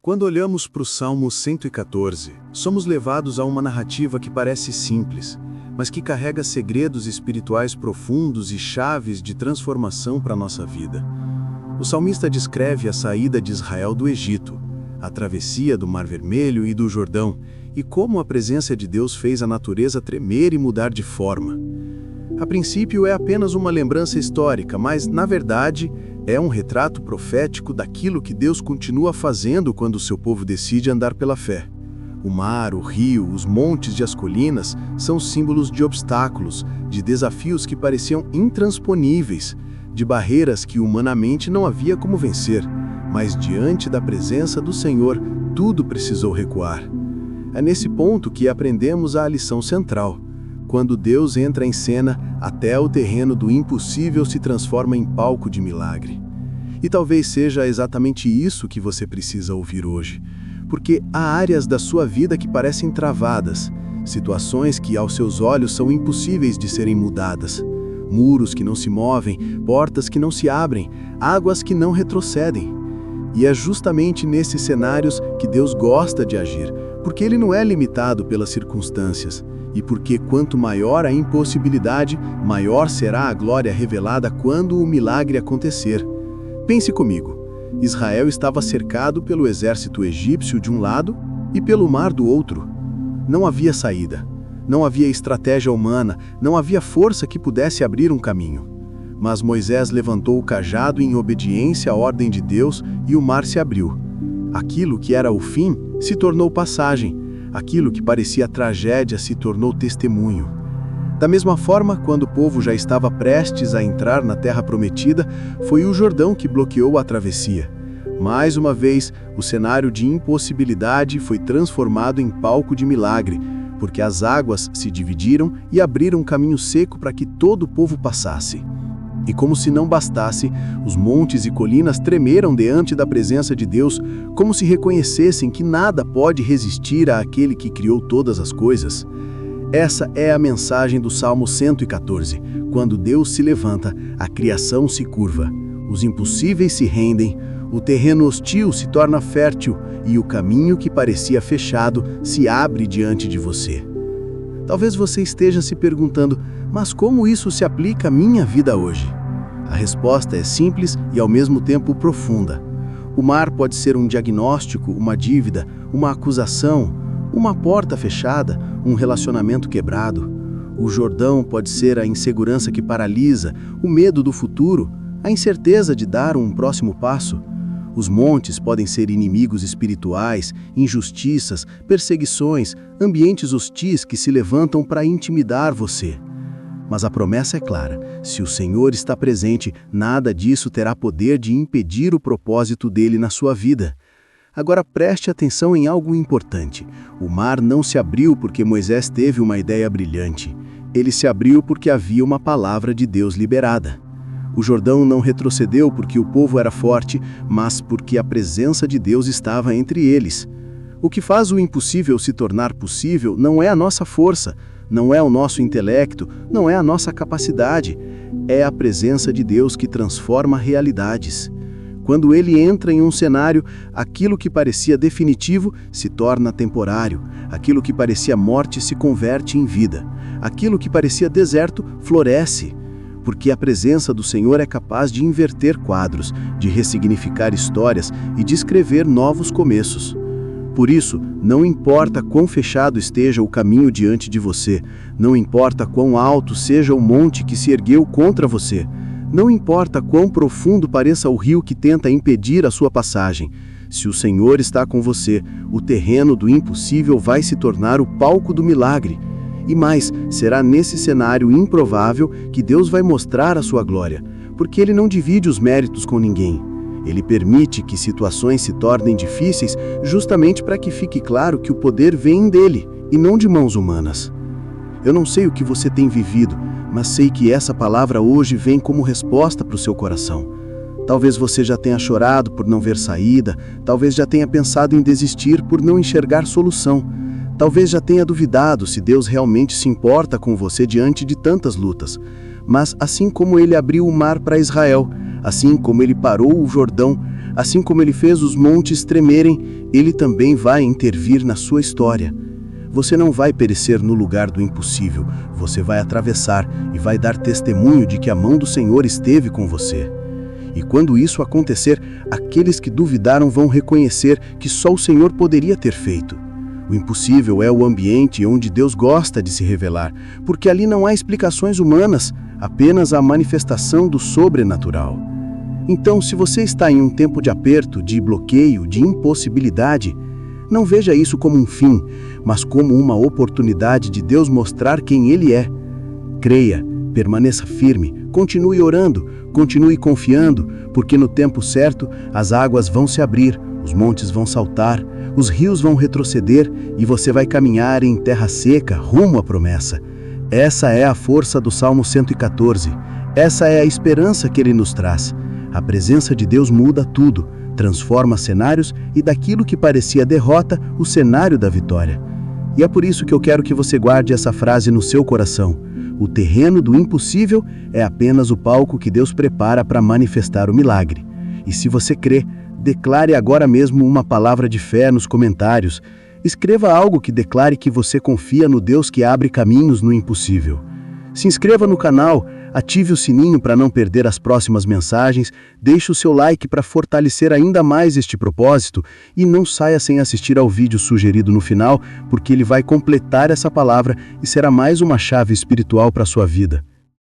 Quando olhamos para o Salmo 114, somos levados a uma narrativa que parece simples, mas que carrega segredos espirituais profundos e chaves de transformação para a nossa vida. O salmista descreve a saída de Israel do Egito, a travessia do Mar Vermelho e do Jordão, e como a presença de Deus fez a natureza tremer e mudar de forma. A princípio é apenas uma lembrança histórica, mas, na verdade, é um retrato profético daquilo que Deus continua fazendo quando o seu povo decide andar pela fé. O mar, o rio, os montes e as colinas são símbolos de obstáculos, de desafios que pareciam intransponíveis, de barreiras que humanamente não havia como vencer, mas diante da presença do Senhor, tudo precisou recuar. É nesse ponto que aprendemos a lição central. Quando Deus entra em cena, até o terreno do impossível se transforma em palco de milagre. E talvez seja exatamente isso que você precisa ouvir hoje, porque há áreas da sua vida que parecem travadas, situações que aos seus olhos são impossíveis de serem mudadas, muros que não se movem, portas que não se abrem, águas que não retrocedem. E é justamente nesses cenários que Deus gosta de agir, porque Ele não é limitado pelas circunstâncias, e porque quanto maior a impossibilidade, maior será a glória revelada quando o milagre acontecer. Pense comigo, Israel estava cercado pelo exército egípcio de um lado e pelo mar do outro. Não havia saída, não havia estratégia humana, não havia força que pudesse abrir um caminho. Mas Moisés levantou o cajado em obediência à ordem de Deus e o mar se abriu. Aquilo que era o fim se tornou passagem. Aquilo que parecia tragédia se tornou testemunho. Da mesma forma, quando o povo já estava prestes a entrar na Terra Prometida, foi o Jordão que bloqueou a travessia. Mais uma vez, o cenário de impossibilidade foi transformado em palco de milagre, porque as águas se dividiram e abriram um caminho seco para que todo o povo passasse. E como se não bastasse, os montes e colinas tremeram diante da presença de Deus, como se reconhecessem que nada pode resistir àquele que criou todas as coisas. Essa é a mensagem do Salmo 114. Quando Deus se levanta, a criação se curva, os impossíveis se rendem, o terreno hostil se torna fértil e o caminho que parecia fechado se abre diante de você. Talvez você esteja se perguntando, mas como isso se aplica à minha vida hoje? A resposta é simples e ao mesmo tempo profunda. O mar pode ser um diagnóstico, uma dívida, uma acusação, uma porta fechada, um relacionamento quebrado. O Jordão pode ser a insegurança que paralisa, o medo do futuro, a incerteza de dar um próximo passo. Os montes podem ser inimigos espirituais, injustiças, perseguições, ambientes hostis que se levantam para intimidar você. Mas a promessa é clara: se o Senhor está presente, nada disso terá poder de impedir o propósito dele na sua vida. Agora preste atenção em algo importante. O mar não se abriu porque Moisés teve uma ideia brilhante. Ele se abriu porque havia uma palavra de Deus liberada. O Jordão não retrocedeu porque o povo era forte, mas porque a presença de Deus estava entre eles. O que faz o impossível se tornar possível não é a nossa força, não é o nosso intelecto, não é a nossa capacidade. É a presença de Deus que transforma realidades. Quando Ele entra em um cenário, aquilo que parecia definitivo se torna temporário, aquilo que parecia morte se converte em vida, aquilo que parecia deserto floresce. Porque a presença do Senhor é capaz de inverter quadros, de ressignificar histórias e de escrever novos começos. Por isso, não importa quão fechado esteja o caminho diante de você, não importa quão alto seja o monte que se ergueu contra você, não importa quão profundo pareça o rio que tenta impedir a sua passagem, se o Senhor está com você, o terreno do impossível vai se tornar o palco do milagre. E mais, será nesse cenário improvável que Deus vai mostrar a sua glória, porque Ele não divide os méritos com ninguém. Ele permite que situações se tornem difíceis justamente para que fique claro que o poder vem dele e não de mãos humanas. Eu não sei o que você tem vivido, mas sei que essa palavra hoje vem como resposta para o seu coração. Talvez você já tenha chorado por não ver saída, talvez já tenha pensado em desistir por não enxergar solução. Talvez já tenha duvidado se Deus realmente se importa com você diante de tantas lutas. Mas assim como Ele abriu o mar para Israel, assim como Ele parou o Jordão, Assim como ele fez os montes tremerem, ele também vai intervir na sua história. Você não vai perecer no lugar do impossível, você vai atravessar e vai dar testemunho de que a mão do Senhor esteve com você. E quando isso acontecer, aqueles que duvidaram vão reconhecer que só o Senhor poderia ter feito. O impossível é o ambiente onde Deus gosta de se revelar, porque ali não há explicações humanas, apenas a manifestação do sobrenatural. Então, se você está em um tempo de aperto, de bloqueio, de impossibilidade, não veja isso como um fim, mas como uma oportunidade de Deus mostrar quem Ele é. Creia, permaneça firme, continue orando, continue confiando, porque no tempo certo as águas vão se abrir, os montes vão saltar, os rios vão retroceder e você vai caminhar em terra seca rumo à promessa. Essa é a força do Salmo 114. Essa é a esperança que ele nos traz. A presença de Deus muda tudo, transforma cenários e daquilo que parecia derrota, o cenário da vitória. E é por isso que eu quero que você guarde essa frase no seu coração. O terreno do impossível é apenas o palco que Deus prepara para manifestar o milagre. E se você crê, declare agora mesmo uma palavra de fé nos comentários. Escreva algo que declare que você confia no Deus que abre caminhos no impossível. Se inscreva no canal, ative o sininho para não perder as próximas mensagens, deixe o seu like para fortalecer ainda mais este propósito e não saia sem assistir ao vídeo sugerido no final, porque ele vai completar essa palavra e será mais uma chave espiritual para a sua vida.